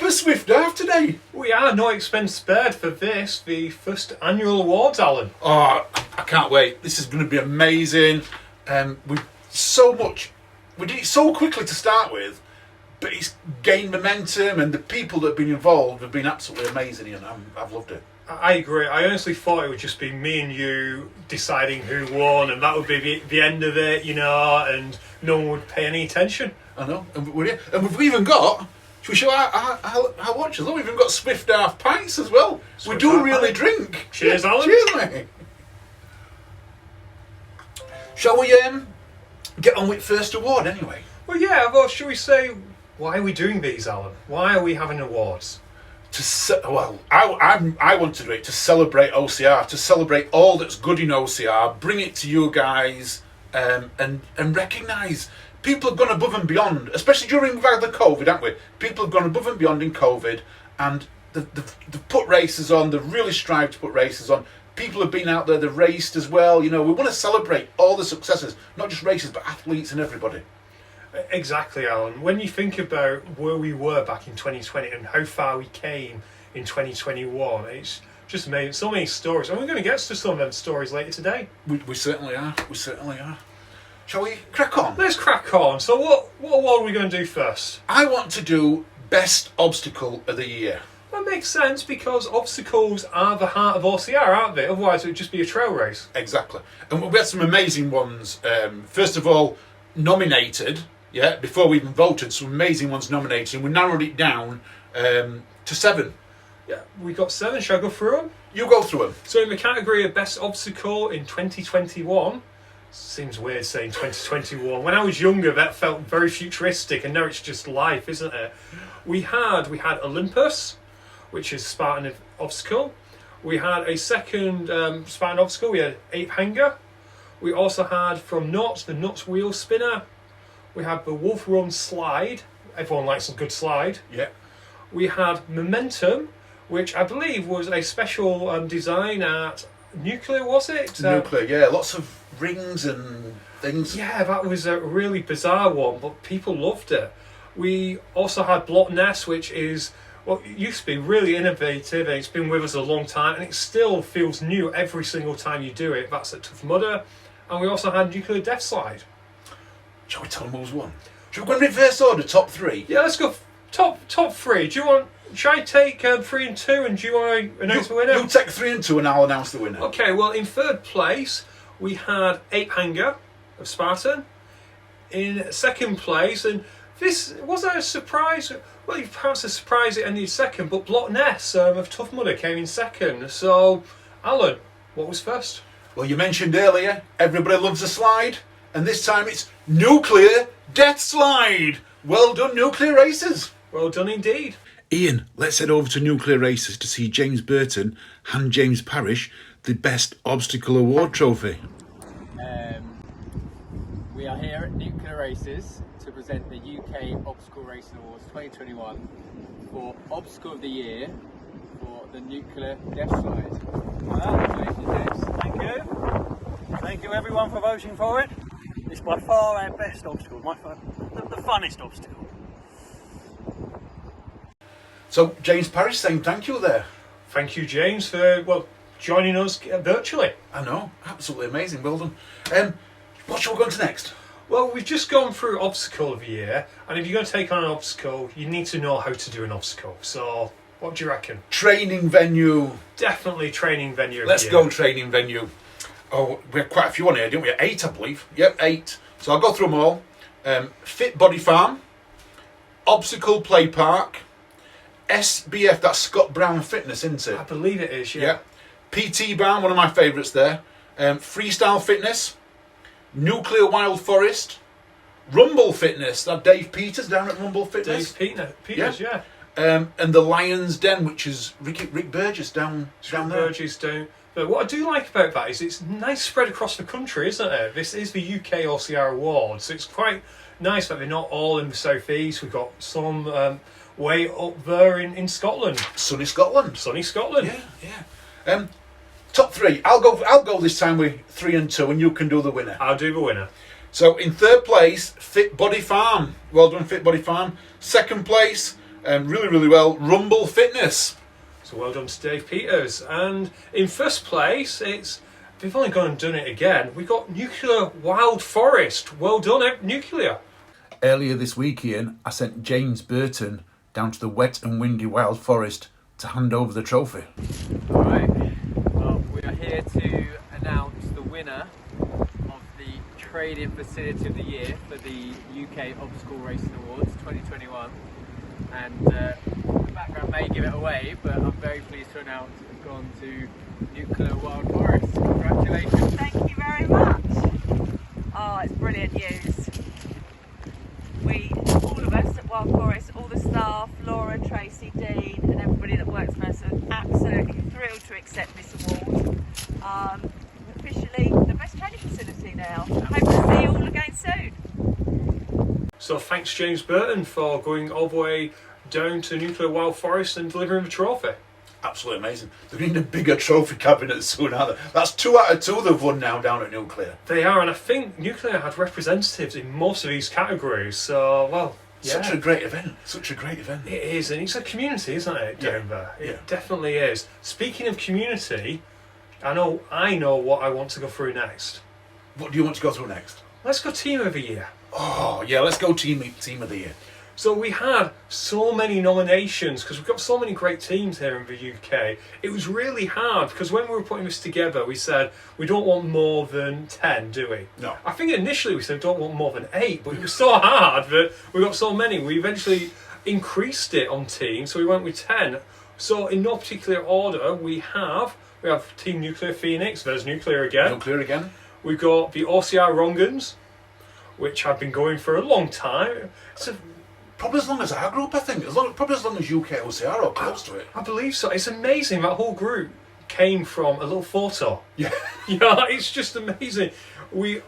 proper swift half today. We are no expense spared for this, the first annual awards, Alan. Oh, I can't wait. This is going to be amazing. We did it so quickly to start with, but it's gained momentum, and the people that have been involved have been absolutely amazing, and I've loved it. I agree. I honestly thought it would just be me and you deciding who won, and that would be the end of it, you know, and no one would pay any attention. I know, and we've even got. Should we show our watchers? We've even got Swift half pints as well. Swift we do half really pint. drink. Cheers, Alan. Cheers, mate. Shall we get on with first award anyway? Well, yeah. Well, should we say why are we doing these, Alan? Why are we having awards? I want to do it to celebrate OCR, to celebrate all that's good in OCR, bring it to you guys, and recognise people have gone above and beyond, especially during the COVID, haven't we? People have gone above and beyond in COVID, and they've put races on. They've really strived to put races on. People have been out there, they've raced as well. You know, we want to celebrate all the successes, not just races, but athletes and everybody. Exactly, Alan. When you think about where we were back in 2020 and how far we came in 2021, it's just amazing. So many stories, and we're going to get to some of them stories later today. We certainly are. We certainly are. Shall we crack on? Let's crack on. So what award are we going to do first? I want to do Best Obstacle of the Year. That makes sense because obstacles are the heart of OCR, aren't they? Otherwise it would just be a trail race. Exactly. And we had some amazing ones. First of all, nominated, before we even voted, some amazing ones nominated. And we narrowed it down to 7. Yeah, we got 7. Shall I go through them? You go through them. So in the category of Best Obstacle in 2021, seems weird saying 2021. When I was younger, that felt very futuristic, and now it's just life, isn't it? We had Olympus, which is Spartan obstacle. We had a second Spartan obstacle. We had Ape Hanger. We also had from Nuts, the Nuts Wheel Spinner. We had the Wolf Run Slide. Everyone likes a good slide. Yeah. We had Momentum, which I believe was a special design at Nuclear, was it? Nuclear, yeah. Lots of rings and things. Yeah, that was a really bizarre one, but people loved it. We also had Block Ness, which is, well, it used to be really innovative, and it's been with us a long time, and it still feels new every single time you do it. That's at Tough Mudder. And we also had Nuclear Death Slide. Shall we tell them who's won? Should we go in reverse order, top 3? Yeah, let's go top 3. Do you want? Should I take 3 and 2, and do you want to announce the winner? You take 3 and 2, and I'll announce the winner. Okay. Well, in third place we had Ape Hanger of Spartan. In second place, and this was a surprise. Well, perhaps a surprise it ended second, but Block Ness of Tough Mudder came in second. So, Alan, what was first? Well, you mentioned earlier, everybody loves a slide, and this time it's Nuclear Death Slide. Well done, Nuclear Racers. Well done indeed. Ian, let's head over to Nuclear Racers to see James Burton hand James Parrish the Best Obstacle Award trophy. We are here at Nuclear Races to present the UK Obstacle Racing Awards 2021 for Obstacle of the Year for the Nuclear Death Slide. Congratulations, James. Thank you. Thank you everyone for voting for it. It's by far our best obstacle, the funnest obstacle. So, James Parrish saying thank you there. Thank you, James, for joining us virtually. I know, absolutely amazing, well done. What shall we go on to next? Well, we've just gone through Obstacle of the Year, and if you're going to take on an obstacle, you need to know how to do an obstacle. So, what do you reckon? Training venue. Definitely training venue. Let's go training venue. Oh, we had quite a few on here, didn't we? 8, I believe. Yep, 8. So I'll go through them all. Fit Body Farm, Obstacle Play Park, SBF, that's Scott Brown Fitness, isn't it? I believe it is, yeah. PT Barn, one of my favourites there. Freestyle Fitness, Nuclear Wild Forest, Rumble Fitness, that Dave Peters down at Rumble Fitness. Dave Peters, yeah. And the Lion's Den, which is Rick Burgess down there. Burgess down. But what I do like about that is it's nice spread across the country, isn't it? This is the UK OCR Awards, so it's quite nice that they're not all in the South East. We've got some way up there in Scotland. Sunny Scotland. Sunny Scotland. Yeah. Top 3. I'll go this time with 3 and 2, and you can do the winner. I'll do the winner. So in third place, Fit Body Farm. Well done, Fit Body Farm. Second place, Really, really well. Rumble Fitness. So well done to Dave Peters. And in first place, they've only gone and done it again. We got Nuclear Wild Forest. Well done, Nuclear. Earlier this week, Ian, I sent James Burton down to the wet and windy Wild Forest to hand over the trophy. All right. Well, we are here to announce the winner of the Training Facility of the Year for the UK Obstacle Racing Awards 2021. And the background may give it away, but I'm very pleased to announce it's gone to Nuclear Wild Forest. Congratulations. Thank you very much. Oh, it's brilliant news. All of us at Wild Forest, all the staff, Laura, Tracy, Dean and everybody that works for us are absolutely thrilled to accept this award. Officially the best training facility now. Hope to see you all again soon. So thanks James Burton for going all the way down to Nuclear Wild Forest and delivering the trophy. Absolutely amazing. They're going to need a bigger trophy cabinet soon, aren't they? That's 2 out of 2 they've won now down at Nuclear. They are, and I think Nuclear had representatives in most of these categories, so, well, yeah. Such a great event. Such a great event. It is, and it's a community, isn't it, down there? It Yeah. definitely is. Speaking of community, I know what I want to go through next. What do you want to go through next? Let's go Team of the Year. Oh, yeah, let's go Team of the Year. So we had so many nominations because we've got so many great teams here in the UK. It was really hard because when we were putting this together, we said we don't want more than 10, do we? No. I think initially we said don't want more than 8, but it was so hard that we got so many. We eventually increased it on teams, so we went with 10. So in no particular order, we have Team Nuclear Phoenix. There's Nuclear again. Nuclear again. We've got the OCR Rongans, which have been going for a long time. Probably as long as our group, I think. Probably as long as UKOCR or close to it. I believe so. It's amazing. That whole group came from a little photo. Yeah. Yeah, it's just amazing. We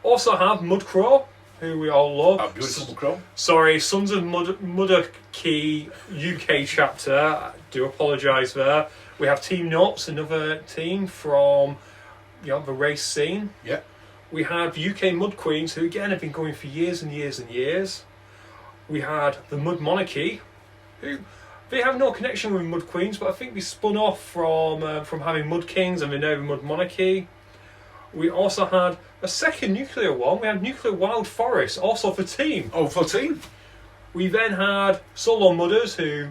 also have Mudcrow, who we all love. Our beautiful Crow. Sorry, Sons of Mudderkey UK chapter. I do apologise there. We have Team Nuts, another team from the race scene. Yeah. We have UK Mud Queens, who again have been going for years and years and years. We had the Mud Monarchy, who they have no connection with Mud Queens, but I think they spun off from having Mud Kings and they're now the Mud Monarchy. We also had a second Nuclear one. We had Nuclear Wild Forest, also for team. Oh, for team. We then had Solo Mudders, who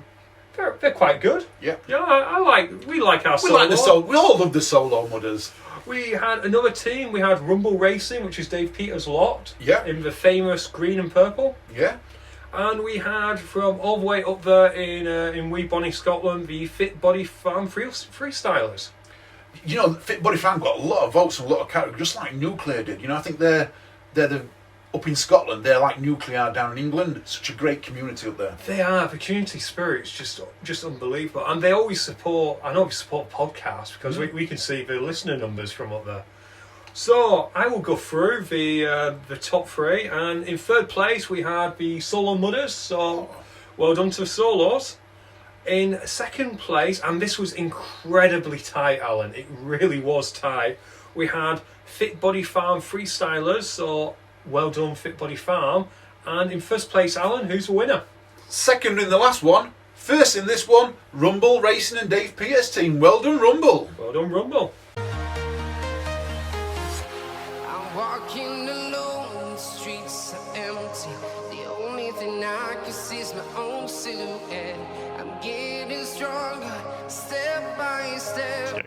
they're quite good. Yeah. Yeah, we like our We solo. like the solo. We all love the solo mudders. We had another team. We had Rumble Racing, which is Dave Peters' lot. Yeah. In the famous green and purple. Yeah. And we had from all the way up there in Wee Bonnie, Scotland, the Fit Body Farm Freestylers. You know, Fit Body Farm got a lot of votes and a lot of categories, just like Nuclear did. You know, I think they're the up in Scotland. They're like Nuclear down in England. It's such a great community up there. They are. The community spirit's just unbelievable, and they always support. I know we support podcasts because we can see the listener numbers from up there. So I will go through the top 3, and in third place we had the Solo Mudders. So well done to the solos. In second place, and this was incredibly tight, Alan. It really was tight. We had Fit Body Farm Freestylers. So well done, Fit Body Farm. And in first place, Alan, who's the winner? Second in the last one. First in this one, Rumble Racing and Dave Peters' team. Well done, Rumble. Well done, Rumble. Walking alone, the streets are empty. The only thing I can see is my own silhouette. I'm getting stronger, step by step.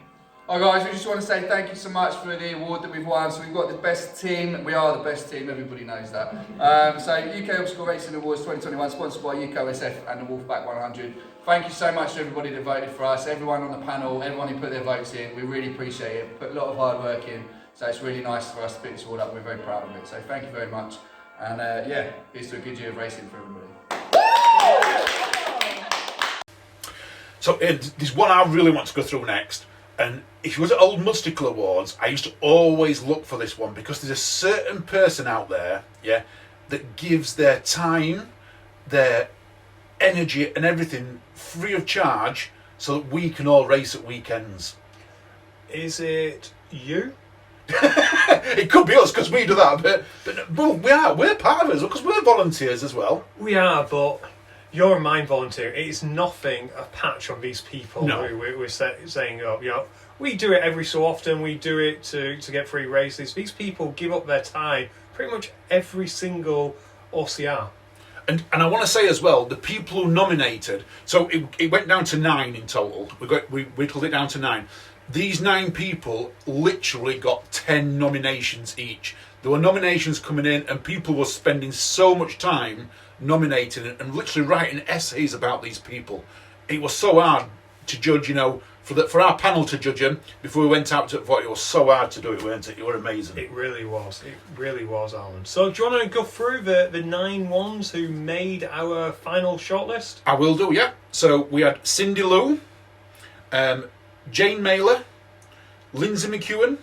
Hi guys, we just want to say thank you so much for the award that we've won. So we've got the best team. We are the best team, everybody knows that. So UK Obstacle Racing Awards 2021, sponsored by UKOCR and the Wolfpack 100. Thank you so much to everybody that voted for us, everyone on the panel, everyone who put their votes in. We really appreciate it. Put a lot of hard work in. So it's really nice for us to pick this award up. We're very proud of it. So thank you very much. And yeah, here's to a good year of racing for everybody. So there's one I really want to go through next. And if you was at Old Musticle Awards, I used to always look for this one because there's a certain person out there, yeah, that gives their time, their energy and everything free of charge so that we can all race at weekends. Is it you? It could be us because we do that, but we're part of it because we're volunteers as well. We are, but You're a mine volunteer. It's nothing a patch on these people No. who we're saying, oh, you know, we do it every so often. We do it to get free races. These people give up their time pretty much every single OCR. And I want to say as well, the people who nominated, so it went down to 9 in total. We whittled it down to 9. These 9 people literally got 10 nominations each. There were nominations coming in, and people were spending so much time nominating and literally writing essays about these people. It was so hard to judge, you know, for our panel to judge them before we went out to vote. It was so hard to do it, weren't it? You were amazing. It really was. It really was, Alan. So do you want to go through the 9 ones who made our final shortlist? I will do, yeah. So we had Cindy Lou, Jane Mailer, Lindsay McEwen,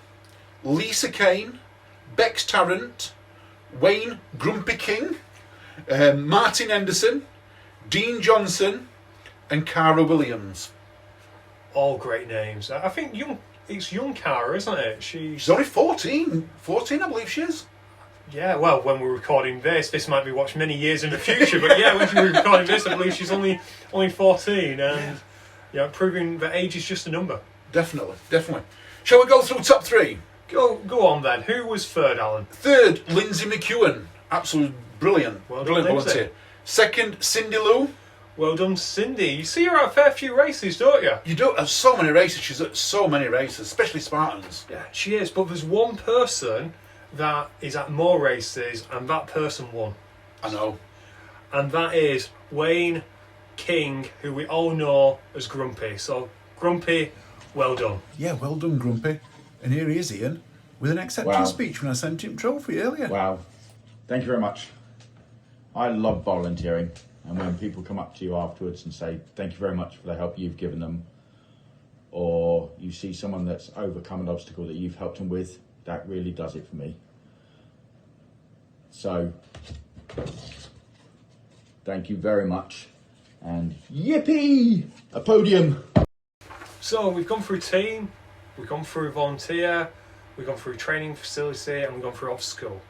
Lisa Kane, Bex Tarrant, Wayne Grumpy King, Martin Henderson, Dean Johnson, and Cara Williams. All great names. I think it's young Cara, isn't it? She's only 14. 14, I believe she is. Yeah, well, when we're recording this might be watched many years in the future, but yeah, when we're recording this, I believe she's only 14, and yeah, proving that age is just a number. Definitely. Shall we go through top 3? Go on then. Who was third, Alan? Third, Lindsay McEwen. Absolutely brilliant. Well done, Brilliant Lindsay. volunteer. Second, Cindy Lou. Well done, Cindy. You see her at a fair few races, don't you? You do have so many races. She's at so many races, especially Spartans. Yeah, she is. But there's one person that is at more races, and that person won. I know. And that is Wayne King, who we all know as Grumpy. So, Grumpy, well done. Yeah, well done, Grumpy. And here he is, Ian, with an acceptance speech when I sent him trophy earlier. Wow. Thank you very much. I love volunteering, and when people come up to you afterwards and say, thank you very much for the help you've given them, or you see someone that's overcome an obstacle that you've helped them with, that really does it for me. So, thank you very much, and yippee! A podium! So, we've gone through team, we've gone through volunteer, we've gone through training facility, and we've gone through obstacle.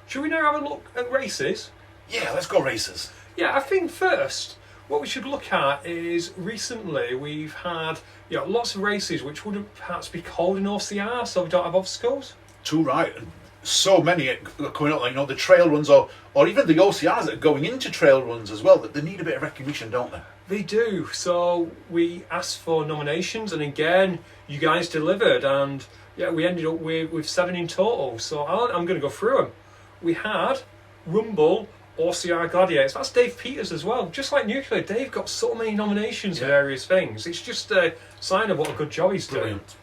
Should we now have a look at races? Yeah, let's go races. Yeah, I think first, what we should look at is recently we've had lots of races which wouldn't perhaps be called an OCR, so we don't have obstacles. Too right. And so many are coming up, like, you know, the trail runs or even the OCRs that are going into trail runs as well, that they need a bit of recognition, don't they? They do. So we asked for nominations, and again, you guys delivered, and yeah, we ended up with 7 in total. So I'm going to go through them. We had Rumble, OCR Gladiators. That's Dave Peters as well. Just like Nuclear, Dave got so many nominations for various things. It's just a sign of what a good job he's doing. Brilliant.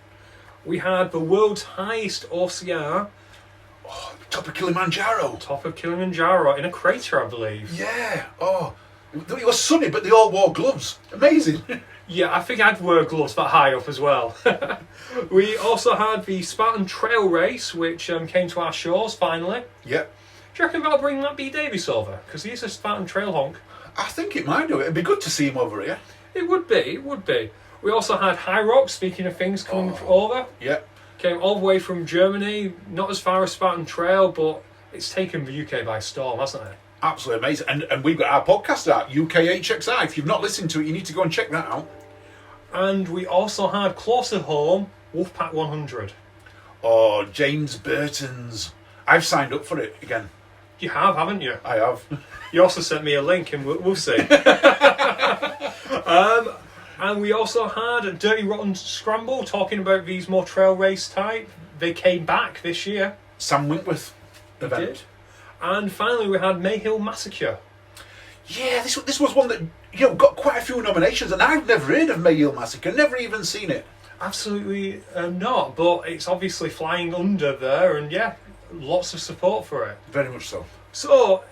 We had the world's highest OCR. Top of Kilimanjaro. Top of Kilimanjaro in a crater, I believe. Yeah. Oh, it was sunny, but they all wore gloves. Amazing. Yeah, I think I'd wear gloves that high up as well. We also had the Spartan Trail Race, which came to our shores finally. Yep. Do you reckon that'll bring Matt B. Davis over? Because he's a Spartan Trail honk. I think it might do it. It'd be good to see him over here. It would be. We also had High Rock, speaking of things coming over. Yep. Came all the way from Germany, not as far as Spartan Trail, but it's taken the UK by storm, hasn't it? Absolutely amazing. And we've got our podcast out, UKHXI. If you've not listened to it, you need to go and check that out. And we also had closer home, Wolfpack 100. Oh, James Burton's. I've signed up for it again. You have, haven't you? I have. You also sent me a link, and we'll see. And we also had a Dirty Rotten Scramble, talking about these more trail race type. They came back this year. Sam Winkworth event. Did. And finally we had Mayhill Massacre. Yeah, this was one that got quite a few nominations, and I've never heard of Mayhill Massacre, never even seen it. Absolutely not, but it's obviously flying under there, and yeah, lots of support for it. Very much so. So,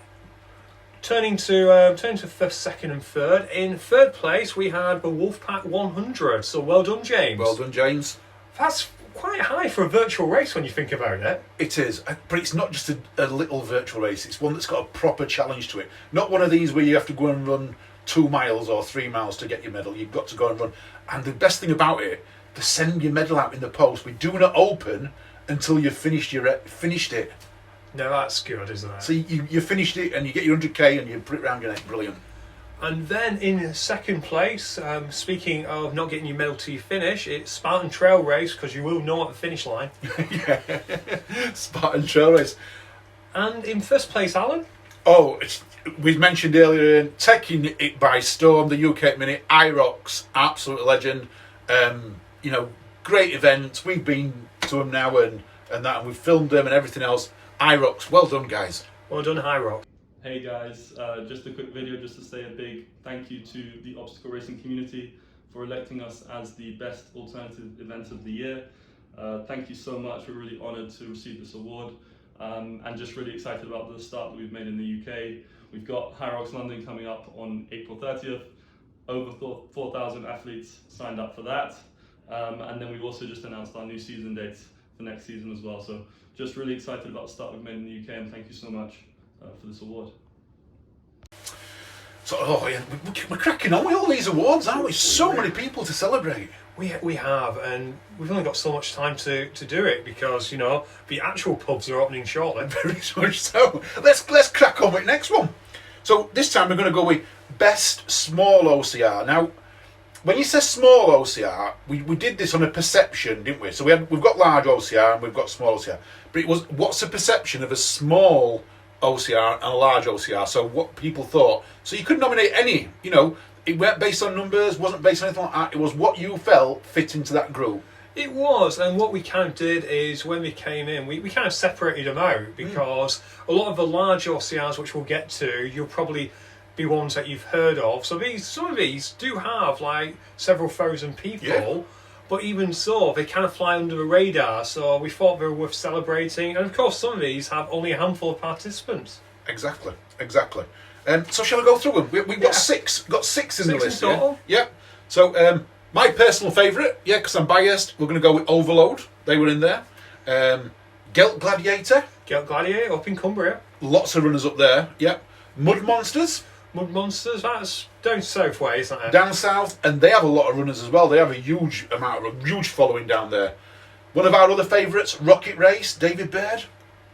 turning to first, second, and third. In third place, we had the Wolfpack 100. So well done, James. Well done, James. That's quite high for a virtual race when you think about it. It is, but it's not just a little virtual race. It's one that's got a proper challenge to it. Not one of these where you have to go and run 2 miles or 3 miles to get your medal. You've got to go and run. And the best thing about it, they send your medal out in the post. We do not open until you've finished it. No, that's good, isn't it? So you finished it, and you get your 100k, and you put it round your neck. Brilliant. And then in second place, speaking of not getting your medal till you finish, it's Spartan Trail Race, because you will know at the finish line. Yeah, Spartan Trail Race. And in first place, Alan? Oh, we mentioned earlier, taking it by storm, the UK Minute, IROC's absolute legend. You know, great events. We've been to them now and we've filmed them and everything else. IROC's, well done, guys. Well done, IROC. Hey guys, just a quick video just to say a big thank you to the obstacle racing community for electing us as the best alternative event of the year. Thank you so much, we're really honoured to receive this award and just really excited about the start that we've made in the UK. We've got HARVEY London coming up on April 30th, over 4,000 athletes signed up for that, and then we've also just announced our new season dates for next season as well, so just really excited about the start we've made in the UK, and thank you so much for this award. So, oh yeah, we're cracking on with all these awards, aren't we? So many people to celebrate. We have, and we've only got so much time to do it because, you know, the actual pubs are opening shortly. Very much so. Let's crack on with the next one. So this time we're going to go with best small OCR. Now, when you say small OCR, we did this on a perception, didn't we? So we've got large OCR and we've got small OCR. But it was, what's the perception of a small OCR and a large OCR? So what people thought. So you could nominate any, you know, it weren't based on numbers, wasn't based on anything like that. It was what you felt fit into that group. It was, and what we kind of did is when they came in, we kind of separated them out because a lot of the large OCRs, which we'll get to, you'll probably be ones that you've heard of. So some of these do have like several thousand people, but even so, they kind of fly under the radar. So we thought they were worth celebrating, and of course, some of these have only a handful of participants. Exactly. So shall we go through them? We've got six. Got six in the list. In total. Yeah. So my personal favourite, because I'm biased, we're going to go with Overload. They were in there. Gelt Gladiator. Gelt Gladiator up in Cumbria. Lots of runners up there. Yeah. Mud Monsters. Mud Monsters, that's down south way, isn't it? Down south, and they have a lot of runners as well. They have a huge following down there. One of our other favourites, Rocket Race, David Baird.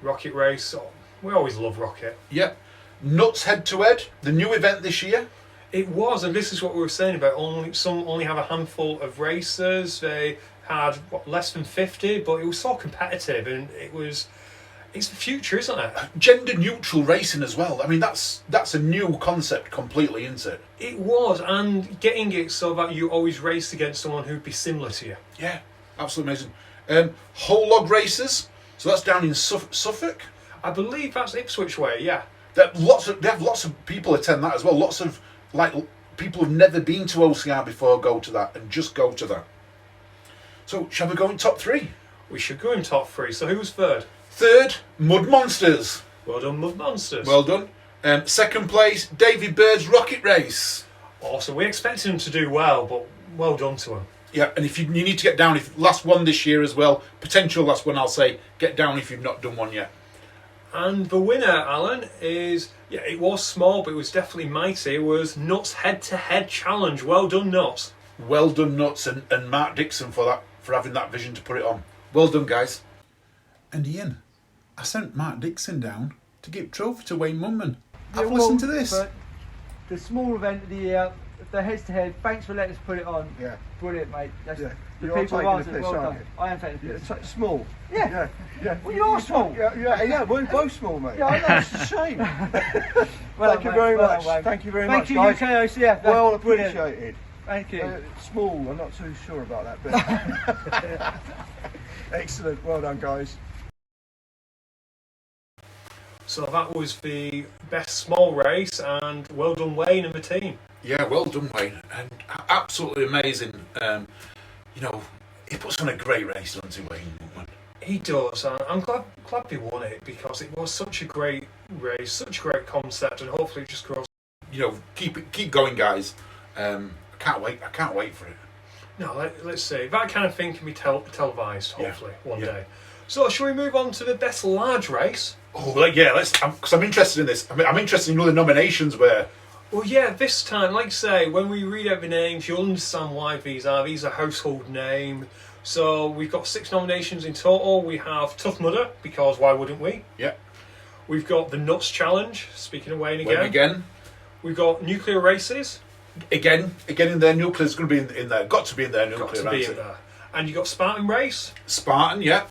Rocket Race, we always love Rocket. Yep. Nuts Head to Head, the new event this year. It was, and this is what we were saying about some only have a handful of racers. They had less than 50, but it was so competitive, and it's the future, isn't it? Gender neutral racing as well. I mean, that's a new concept completely, isn't it? It was, and getting it so that you always race against someone who'd be similar to you. Yeah, absolutely amazing. Whole log races. So that's down in Suffolk. I believe that's Ipswich way. Yeah. They have lots of people attend that as well. Lots of people who've never been to OCR before go to that and just go to that. So shall we go in top three? We should go in top three. So who was third? Third, Mud Monsters. Well done, Mud Monsters. Well done. Second place, David Baird's Rocket Race. Awesome. We expected him to do well, but well done to him. Yeah, and if you need to get down, if last one this year as well, potential last one, I'll say, get down if you've not done one yet. And the winner, Alan, is, it was small, but it was definitely mighty. It was Nuts Head-to-Head Challenge. Well done, Nuts. Well done, Nuts, and Mark Dixon for having that vision to put it on. Well done, guys. And Ian, I sent Mark Dixon down to give trophy to Wayne Mumman. Have a listen to this. The small event of the year, the head-to-head, thanks for letting us put it on. Yeah. Brilliant, mate. Yeah. The You're people taking have the answered, piss, well aren't done. you? I am taking the piss. Small. Yeah. Well, you are small. Yeah, we're both small, mate. Yeah, I know, it's a shame. Thank you very much. Thank you very much, guys. Thank you, UKOCR. Well Brilliant. appreciated. Thank you. Small, I'm not too sure about that, but excellent. Well done, guys. So that was the best small race, and well done, Wayne and the team. Yeah, well done, Wayne, and absolutely amazing. You know, he puts on a great race, doesn't he, Wayne? He does, and I'm glad he won it because it was such a great race, such a great concept, and hopefully it just grows. You know, keep going, guys. I can't wait for it. No, let's see. That kind of thing can be televised, hopefully, one day. So, shall we move on to the best large race? Oh, let's. Because I'm interested in this. I'm interested in all the nominations where. Well, yeah, this time, like I say, when we read out the names, you'll understand why these are. These are household names. So we've got 6 nominations in total. We have Tough Mudder, because why wouldn't we? Yeah. We've got the Nuts Challenge, speaking of Wayne again. We've got nuclear races. Again in there. Nuclear's going to be in there. Got to be in there. Nuclear. Got to be in there. And you've got Spartan race. Spartan, yeah.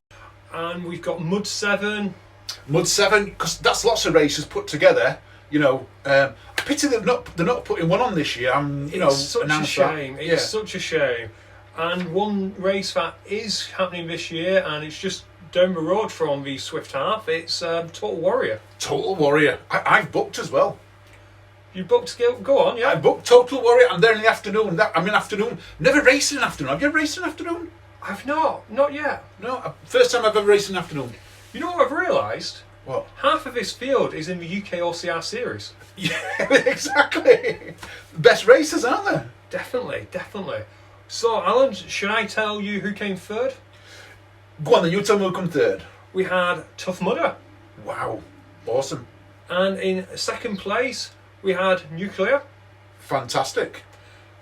And we've got Mud 7. Mud 7, because that's lots of races put together. You know, I pity they're not putting one on this year. It's such a shame. It's such a shame. And one race that is happening this year, and it's just down the road from the Swift Half. It's Total Warrior. Total Warrior. I've booked as well. You booked to go on, yeah? I booked Total Warrior. I'm there in the afternoon. Afternoon. Never raced in the afternoon. Have you ever raced in the afternoon? I've not yet. No, first time I've ever raced in the afternoon. You know what I've realised? What? Half of this field is in the UKOCR series. Yeah, exactly. Best racers, aren't there? Definitely. So, Alan, should I tell you who came third? Go on then, you tell me who come third. We had Tough Mudder. Wow, awesome. And in second place, we had Nuclear. Fantastic.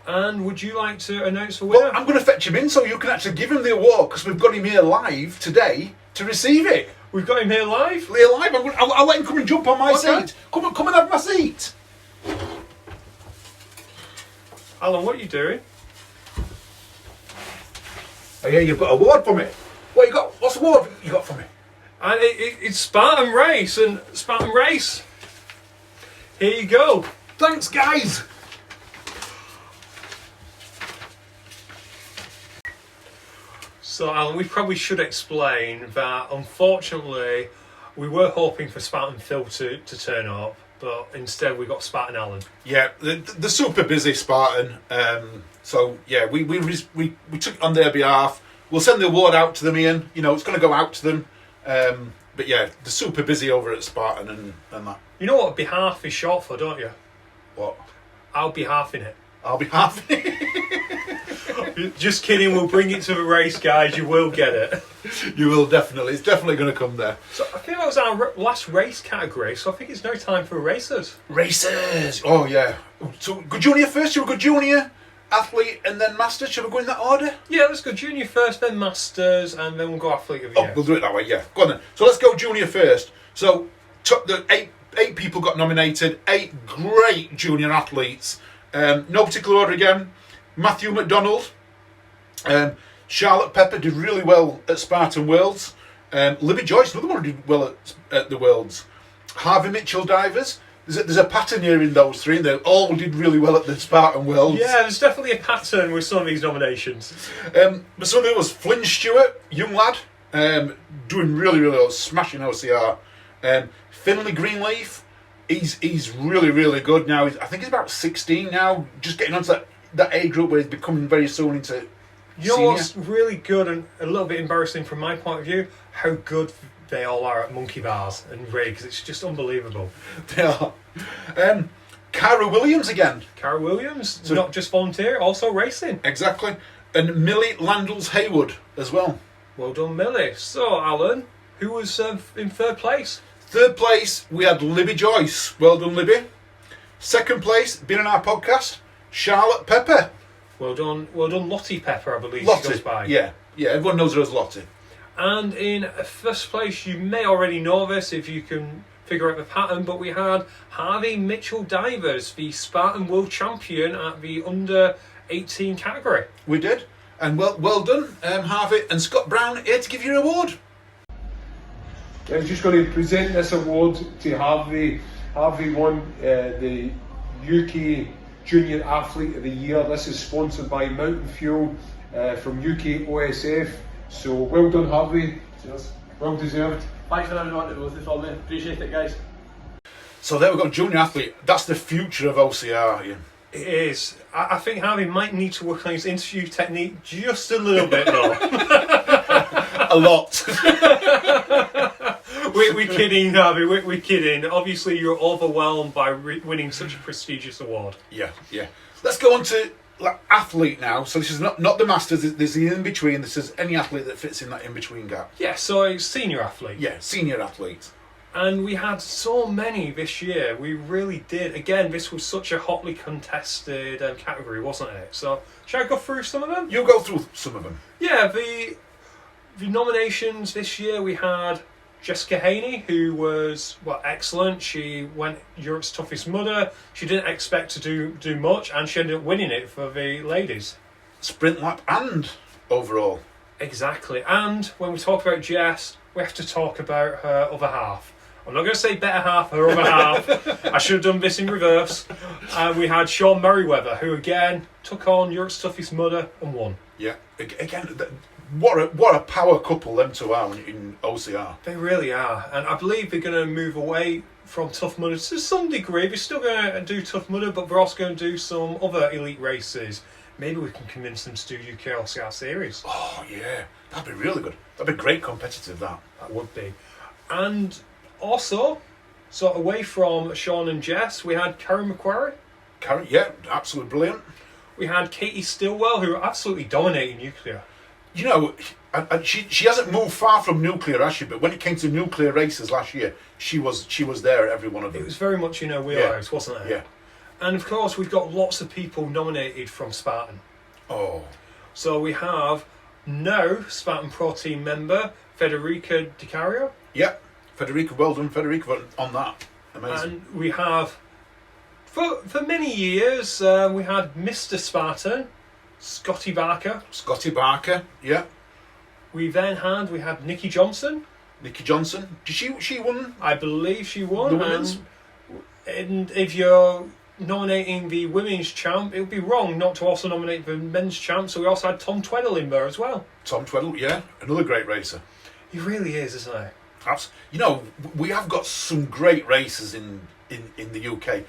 And would you like to announce the winner? Well, I'm going to fetch him in so you can actually give him the award, because we've got him here live today to receive it. We've got him here live? I'll let him come and jump on my seat. Come and have my seat. Alan, what are you doing? Oh yeah, you've got an award for me. What you got? What's the award you got for me? And it's Spartan Race, and Spartan Race. Here you go. Thanks, guys. So, Alan, we probably should explain that, unfortunately, we were hoping for Spartan Phil to turn up, but instead we got Spartan Alan. Yeah, the super busy Spartan. So yeah, we took it on their behalf. We'll send the award out to them, Ian. You know, it's going to go out to them. But yeah, they're super busy over at Spartan and that. You know what behalf is short for, don't you? What? I'll be halving it. I'll be halving it. Just kidding, we'll bring it to the race, guys. You will get it. You will definitely. It's definitely going to come there. So I think that was our last race category, so I think it's now time for racers. Racers! Oh, yeah. So, good junior first, you're a good junior, athlete, and then master. Shall we go in that order? Yeah, let's go junior first, then masters, and then we'll go athlete of the year. We'll do it that way, yeah. Go on then. So let's go junior first. So, the eight people got nominated, 8 great junior athletes. No particular order again. Matthew McDonald. Charlotte Pepper did really well at Spartan Worlds. Libby Joyce, another one who did well at the Worlds. HARVEY Mitchell divers. There's a pattern here in those 3, and they all did really well at the Spartan Worlds. Yeah, there's definitely a pattern with some of these nominations. But some of it was Flynn Stewart, young lad, doing really, really well, smashing OCR. Finlay Greenleaf, he's really, really good now. I think he's about 16 now, just getting onto that age group where he's becoming very soon into You know what's really good and a little bit embarrassing from my point of view? How good they all are at monkey bars and rigs. It's just unbelievable. They are. Cara Williams again. Cara Williams, so, not just volunteer, also racing. Exactly. And Millie Landles Haywood as well. Well done, Millie. So, Alan, who was in third place? Third place, we had Libby Joyce. Well done, Libby. Second place, been on our podcast, Charlotte Pepper. Well done, Lottie Pepper, I believe Lottie, she goes by. Yeah, everyone knows her as Lottie. And in first place, you may already know this if you can figure out the pattern, but we had HARVEY Mitchell Divers, the Spartan World Champion at the under 18 category. We did, and well done, HARVEY. And Scott Brown here to give you an award. I'm just going to present this award to HARVEY. HARVEY won the UK Junior Athlete of the Year. This is sponsored by Mountain Fuel from UKOCR. So well done, HARVEY. Cheers. Well deserved. Thanks for everyone that was this all day. Appreciate it, guys. So there we go, junior athlete. That's the future of OCR, Ian. It is. I think HARVEY might need to work on his interview technique just a little bit, though. A lot. We're kidding, HARVEY. We're kidding. Obviously, you're overwhelmed by winning such a prestigious award. Yeah. Let's go on to athlete now. So this is not the masters. There's the in between. This is any athlete that fits in that in between gap. Yeah. So it's senior athlete. Yeah, senior athlete. And we had so many this year. We really did. Again, this was such a hotly contested category, wasn't it? So shall I go through some of them? You go through some of them. Yeah. The nominations this year, we had Jessica Haney, who was excellent. She went Europe's Toughest Mudder. She didn't expect to do much, and she ended up winning it for the ladies. Sprint lap and overall. Exactly. And when we talk about Jess, we have to talk about her other half. I'm not going to say better half, her other half. I should have done this in reverse. We had Sean Merriweather, who again took on Europe's Toughest Mudder and won. Yeah, again, what a power couple them two are in OCR. They really are, and I believe they're going to move away from Tough Mudder to some degree. They're still going to do Tough Mudder, but they're also going to do some other elite races. Maybe we can convince them to do UKOCR series. Oh yeah, that'd be really good. That'd be great competitive. That would be. And also, so away from Sean and Jess, we had Karen McQuarrie. Karen, yeah, absolutely brilliant. We had Katie Stillwell, who are absolutely dominating nuclear. You know, and she hasn't moved far from nuclear, has she? But when it came to nuclear races last year, she was there at every one of them. It was very much in her wheelhouse, wasn't it? Yeah. And of course, we've got lots of people nominated from Spartan. Oh. So we have now Spartan Pro Team member Federica DiCario. Yep. Federica, well done, Federica, on that. Amazing. And we have, for many years, we had Mr. Spartan, Scotty Barker. Scotty Barker, yeah. We had Nikki Johnson. Nikki Johnson. Did she won? I believe she won. The women's? And if you're nominating the women's champ, it would be wrong not to also nominate the men's champ. So we also had Tom Tweddle in there as well. Tom Tweddle, yeah, another great racer. He really is, isn't he? You know, we have got some great races in the UK,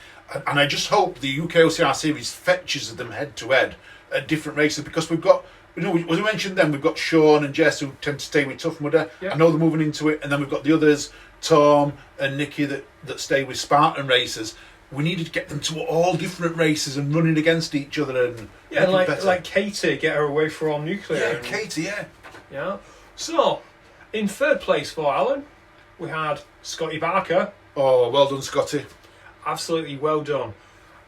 and I just hope the UKOCR series fetches them head to head at different races, because we've got, you know, as we mentioned then, we've got Sean and Jess who tend to stay with Tough Mudder. Yeah. I know they're moving into it, and then we've got the others, Tom and Nikki, that stay with Spartan races. We needed to get them to all different races and running against each other and like Katie, get her away from nuclear. Yeah, Katie, yeah. Yeah. So, in third place for Alan, we had Scotty Barker. Oh, well done, Scotty. Absolutely well done.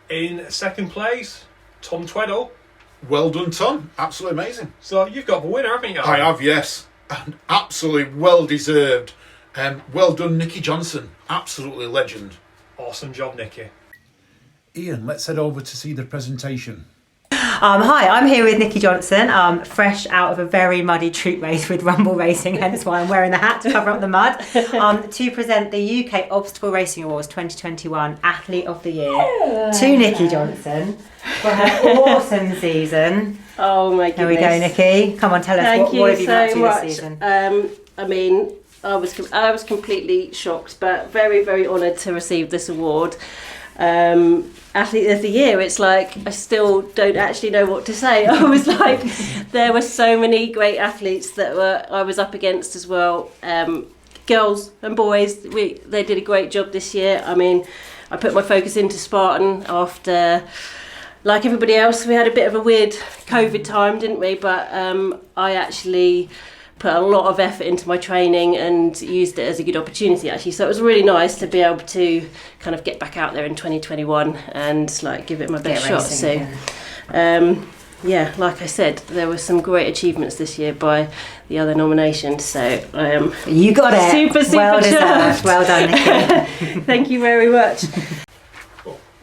In second place, Tom Tweddle. Well done, Tom. Absolutely amazing. So you've got the winner, haven't you? I have, yes. And absolutely well deserved. Well done, Nikki Johnson. Absolutely legend. Awesome job, Nikki. Ian, let's head over to see the presentation. Hi, I'm here with Nikki Johnson, fresh out of a very muddy treat race with Rumble Racing, hence why I'm wearing the hat to cover up the mud, to present the UK Obstacle Racing Awards 2021 Athlete of the Year to Nikki Johnson for her awesome season. Oh my goodness. Here we go, Nikki. Come on, tell us what have you been up to this season? I mean, I was completely shocked, but very, very honoured to receive this award. Athlete of the Year, it's like I still don't actually know what to say. I was like, there were so many great athletes that I was up against as well. Girls and boys, they did a great job this year. I mean, I put my focus into Spartan after, like everybody else, we had a bit of a weird COVID time, didn't we? But I actually put a lot of effort into my training and used it as a good opportunity, actually. So it was really nice to be able to kind of get back out there in 2021 and like give it my best shot. So yeah, like I said, there were some great achievements this year by the other nominations. So I am you got it. Super well deserved. chuffed. Well done, Nikki. Thank you very much.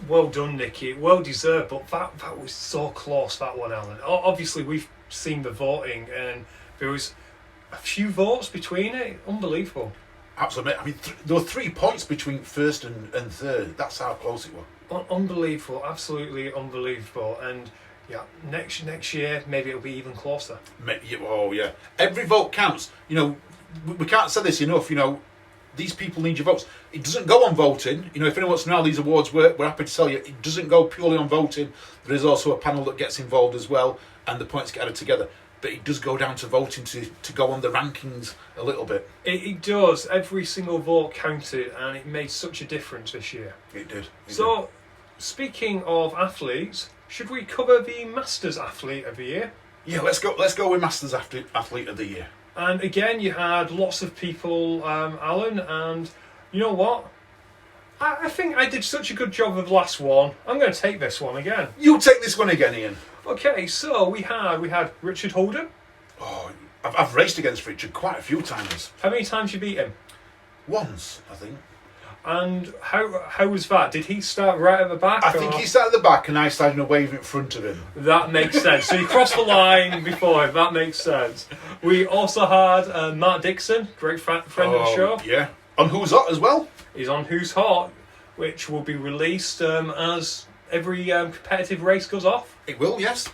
Well done, Nikki. Well deserved, but that was so close, that one, Alan. Obviously, we've seen the voting, and there was a few votes between it. Unbelievable. Absolutely. I mean, there were 3 points between first and third. That's how close it was. Unbelievable. Absolutely unbelievable. And yeah, next year maybe it'll be even closer. Oh yeah. Every vote counts. You know, we can't say this enough. You know, these people need your votes. It doesn't go on voting. You know, if anyone wants to know how these awards work, we're happy to tell you. It doesn't go purely on voting. There is also a panel that gets involved as well, and the points get added together. But it does go down to voting to go on the rankings a little bit. It does. Every single vote counted, and it made such a difference this year. It did. So, speaking of athletes, should we cover the Masters Athlete of the Year? Yeah, let's go with Masters Athlete of the Year. And again, you had lots of people, Alan, and you know what? I think I did such a good job of the last one. I'm going to take this one again. You take this one again, Ian. Okay, so we had Richard Holden. Oh, I've raced against Richard quite a few times. How many times you beat him? Once, I think. And how was that? Did he start right at the back? I think he started at the back and I started in a wave in front of him. That makes sense. So you crossed the line before him. That makes sense. We also had Mark Dixon, great friend of the show. Yeah. On Who's Hot as well. He's on Who's Hot, which will be released as every competitive race goes off. It will, yes.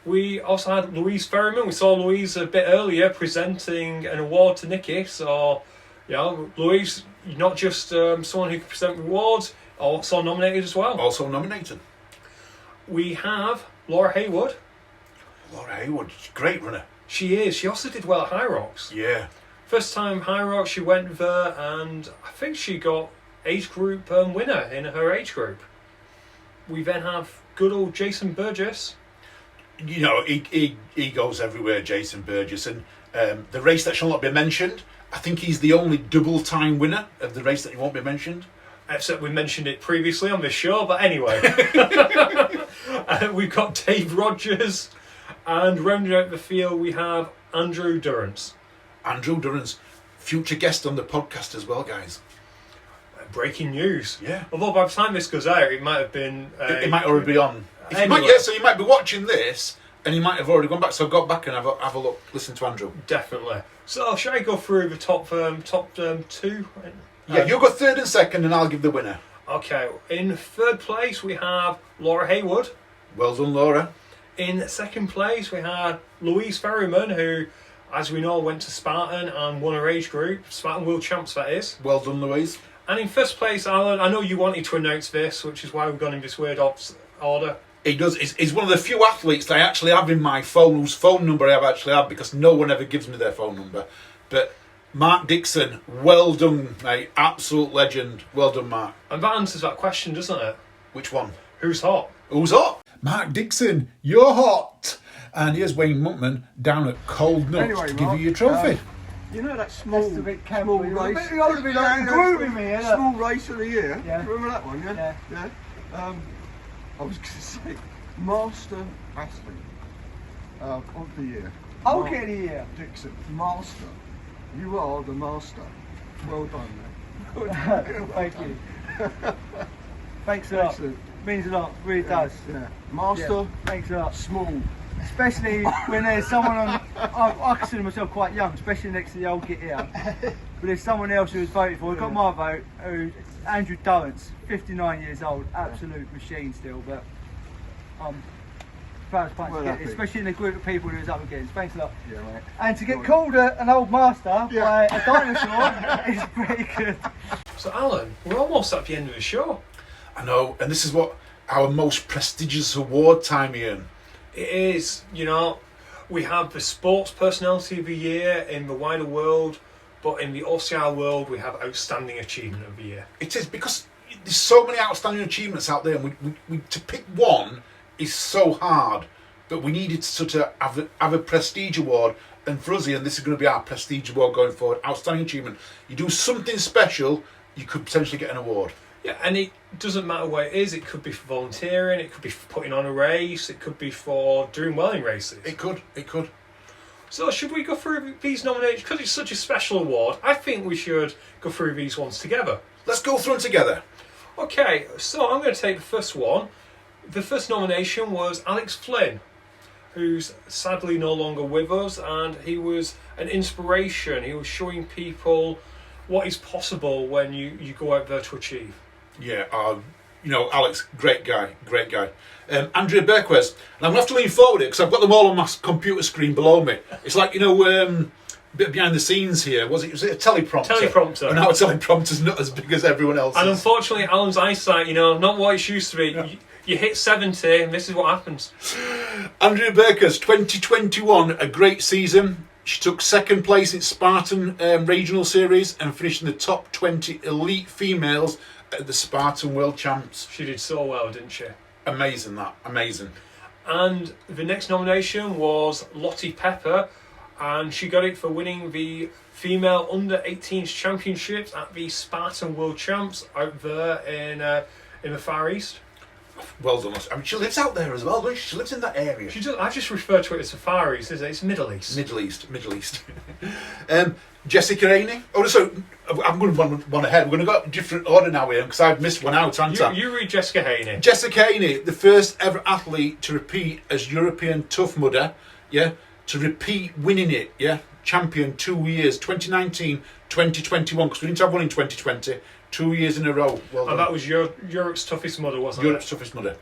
We also had Louise FERRIMAN. We saw Louise a bit earlier presenting an award to NICKI. So, Louise, you're not just someone who can present rewards, also nominated as well. Also nominated. We have Laura Haywood. Laura Haywood, great runner. She is. She also did well at High Rocks. Yeah. First time High Rocks, she went there, and I think she got age group winner in her age group. We then have good old Jason Burgess. He goes everywhere, Jason Burgess, and the race that shall not be mentioned, I think he's the only double-time winner of the race that won't be mentioned. Except we mentioned it previously on this show, but anyway. We've got Dave Rogers, and rounding out the field we have Andrew Durrance. Andrew Durrance, future guest on the podcast as well, guys. Breaking news. Yeah. Although by the time this goes out, it might have been... it might already be on. Anyway. So you might be watching this, and you might have already gone back. So go back and have a look, listen to Andrew. Definitely. So shall I go through the top two? Yeah, you'll go third and second, and I'll give the winner. Okay. In third place, we have Laura Haywood. Well done, Laura. In second place, we had Louise FERRIMAN, who, as we know, went to Spartan and won her age group. Spartan World Champs, that is. Well done, Louise. And in first place, Alan, I know you wanted to announce this, which is why we've gone in this weird order. He does. He's one of the few athletes that I actually have in my phone, whose phone number I have actually had, because no one ever gives me their phone number. But Mark Dixon, well done, mate. Absolute legend. Well done, Mark. And that answers that question, doesn't it? Which one? Who's hot? Who's hot? Mark Dixon, you're hot. And here's Wayne Muntman down at Cold Nuts to give you your trophy. You know that small race? Small race of the year? Yeah. Remember that one, yeah? Yeah. I was going to say, Master Athlete of the Year. Okay, of the year. Dixon, Master. You are the Master. Well done, mate. Thank you. Thanks a lot. Excellent. Means a lot, really does. Yeah. Master, Yeah. Thanks a lot. small. Especially when there's someone on, I consider myself quite young, especially next to the old kit here. But there's someone else who was voted for. We've got my vote, who's Andrew Durrance, 59 years old, absolute machine still, but proud as punch to get it, especially in the group of people who was up against. Thanks a lot. Yeah, mate. And to get called an old master by a dinosaur is pretty good. So Alan, we're almost at the end of the show. I know, and this is what our most prestigious award time, Ian. It is, we have the Sports Personality of the Year in the wider world, but in the OCR world we have Outstanding Achievement of the Year. It is, because there's so many outstanding achievements out there, and we to pick one is so hard, but we needed to sort of have a prestige award, and for us, Ian, this is going to be our prestige award going forward. Outstanding achievement. You do something special, you could potentially get an award. Yeah, and it doesn't matter what it is. It could be for volunteering, it could be for putting on a race, it could be for doing well in races. It could. So should we go through these nominations? Because it's such a special award, I think we should go through these ones together. Let's go through them together. Okay, so I'm going to take the first one. The first nomination was Alex Flynn, who's sadly no longer with us, and he was an inspiration. He was showing people what is possible when you go out there to achieve. Yeah, Alex, great guy. Andrea Berquez, and I'm going to have to lean forward here because I've got them all on my computer screen below me. It's like, bit behind the scenes here. Was it a teleprompter? Teleprompter. And now a teleprompter's not as big as everyone else's. And unfortunately, Alan's eyesight, not what it used to be. Yeah. You hit 70 and this is what happens. Andrea Berquez, 2021, a great season. She took second place in Spartan Regional Series and finished in the top 20 elite females at the Spartan World Champs. She did so well, didn't she? Amazing. And the next nomination was Lottie Pepper, and she got it for winning the female under-18s championships at the Spartan World Champs out there in the Far East. Well done. I mean, she lives out there as well, doesn't she? She lives in that area. She does. I just refer to it as the Far East, isn't it? It's Middle East. Middle East. Jessica Aney. I'm going to one ahead. We're going to go a different order now here because I've missed one out, haven't I? You read Jessica Haney. Jessica Haney, the first ever athlete to repeat as European Tough Mudder, yeah, to repeat winning it, yeah, champion 2 years, 2019, 2021, because we didn't have one in 2020, 2 years in a row. Well done. And that was Europe's Toughest Mudder, wasn't Europe's Toughest Mudder.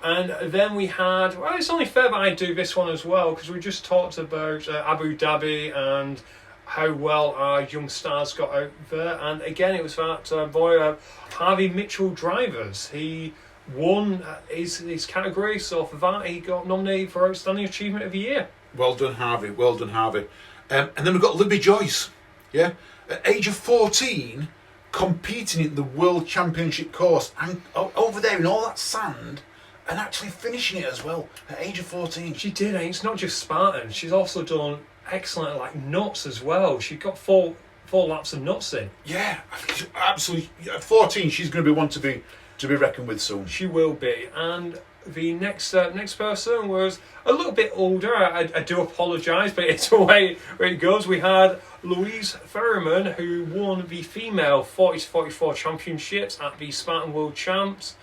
And then we had, well, it's only fair that I do this one as well, because we just talked about Abu Dhabi and how well our young stars got out there. And again, it was that boy, Harvey Mitchell Drivers. He won his category, so for that he got nominated for Outstanding Achievement of the Year. Well done, Harvey. Well done, Harvey. And then we've got Libby Joyce, yeah, at age of 14, competing in the World Championship course, and over there in all that sand, and actually finishing it as well at age of 14. She did, and it's not just Spartan. She's also done excellent like nuts as well. She got four laps of nuts in. Yeah, absolutely. At 14, she's going to be one to be reckoned with soon. She will be. And the next person was a little bit older. I do apologise, but it's the way it goes. We had Louise FERRIMAN, who won the female 40 to 44 championships at the Spartan World Champs,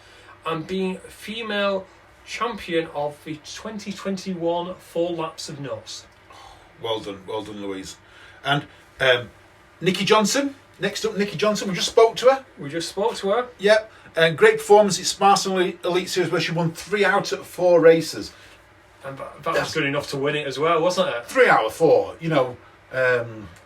and being female champion of the 2021 4 laps of nuts. Well done, Louise. And Nikki Johnson, next up, Nikki Johnson. We just spoke to her. Yep. And great performance at Spartan Elite Series where she won 3 out of 4 races. And that was good enough to win it as well, wasn't it? 3 out of 4, you know,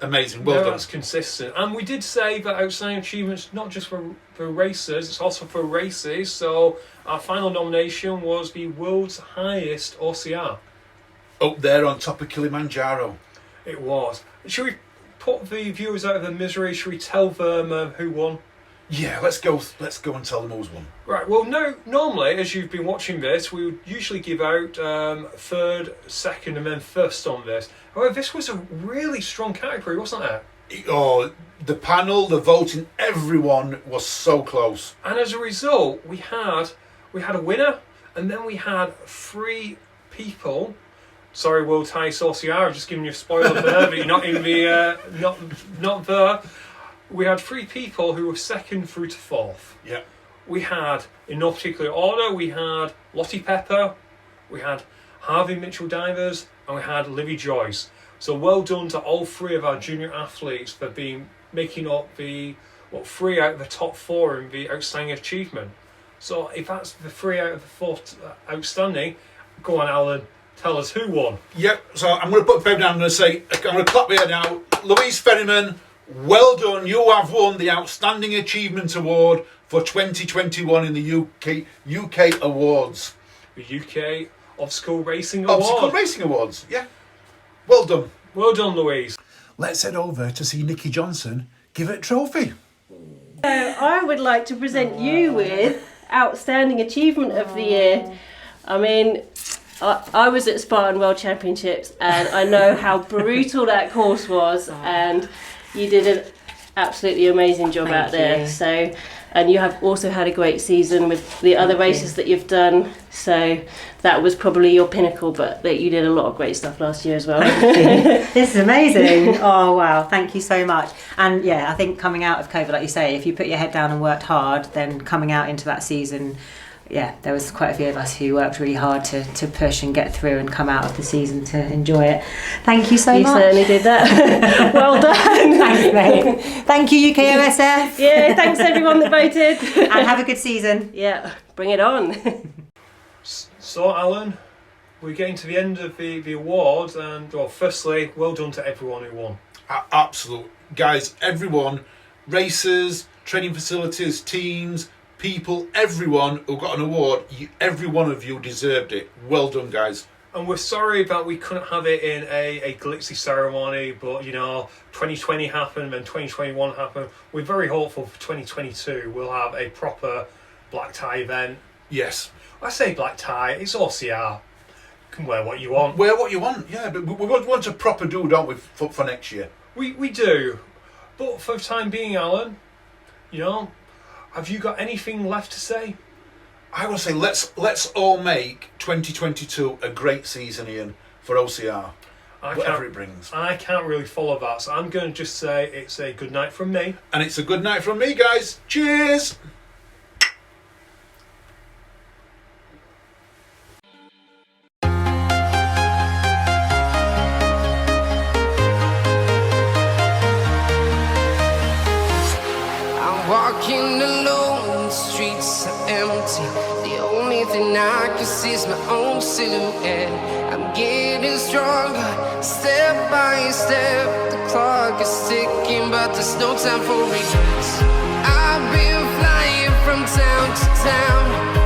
amazing. Well done. That's consistent. And we did say that Outstanding Achievements not just for racers, it's also for races. So our final nomination was the world's highest OCR. Up there on top of Kilimanjaro. It was. Should we put the viewers out of their misery? Should we tell them who won? Yeah, let's go and tell them who's won. Right, well, normally, as you've been watching this, we would usually give out third, second, and then first on this. However, this was a really strong category, wasn't it? Oh, the panel, the voting, everyone was so close. And as a result, we had a winner, and then we had 3 people. Sorry, World Highest OCR, I'm just giving you a spoiler there, but you're not in the not there. We had 3 people who were second through to 4th. Yeah. We had, in no particular order, we had Lottie Pepper, we had Harvey Mitchell Divers, and we had Libby Joyce. So well done to all 3 of our junior athletes for making up the 3 out of the top 4 in the Outstanding Achievement. So if that's the 3 out of the 4 outstanding, go on, Alan. Tell us who won. Yep, so I'm going to put the paper down and I'm going to clap here now. Louise FERRIMAN, well done. You have won the Outstanding Achievement Award for 2021 in the UK Awards. The UK Obstacle Racing Awards. Obstacle Racing Awards, yeah. Well done. Well done, Louise. Let's head over to see Nikki Johnson give it a trophy. So I would like to present you with Outstanding Achievement of the Year. I mean, I was at Spartan World Championships and I know how brutal that course was, and you did an absolutely amazing job out there. So, and you have also had a great season with the other races that you've done. So that was probably your pinnacle, but that you did a lot of great stuff last year as well. This is amazing. Oh wow, thank you so much. And yeah, I think coming out of COVID, like you say, if you put your head down and worked hard, then coming out into that season, yeah, there was quite a few of us who worked really hard to push and get through and come out of the season to enjoy it. Thank you so much. You certainly did that. Well done. Thanks, mate. Thank you, UKOSF. Yeah, thanks everyone that voted. And have a good season. Yeah, bring it on. So, Alan, we're getting to the end of the awards, and well, firstly, well done to everyone who won. Absolute. Guys, everyone, racers, training facilities, teams, people, everyone who got an award, every one of you deserved it. Well done, guys. And we're sorry that we couldn't have it in a glitzy ceremony, but you know, 2020 happened and 2021 happened. We're very hopeful for 2022 we'll have a proper black tie event. Yes. I say black tie, it's OCR. You can wear what you want. Wear what you want, yeah, but we want a proper do, don't we, for next year? We do. But for the time being, Alan, you know, have you got anything left to say? I will say let's all make 2022 a great season, Ian, for OCR. whatever it brings. I can't really follow that, so I'm going to just say it's a good night from me. And it's a good night from me, guys. Cheers! Walking alone, the streets are empty. The only thing I can see is my own silhouette. I'm getting stronger, step by step. The clock is ticking, but there's no time for regrets. I've been flying from town to town.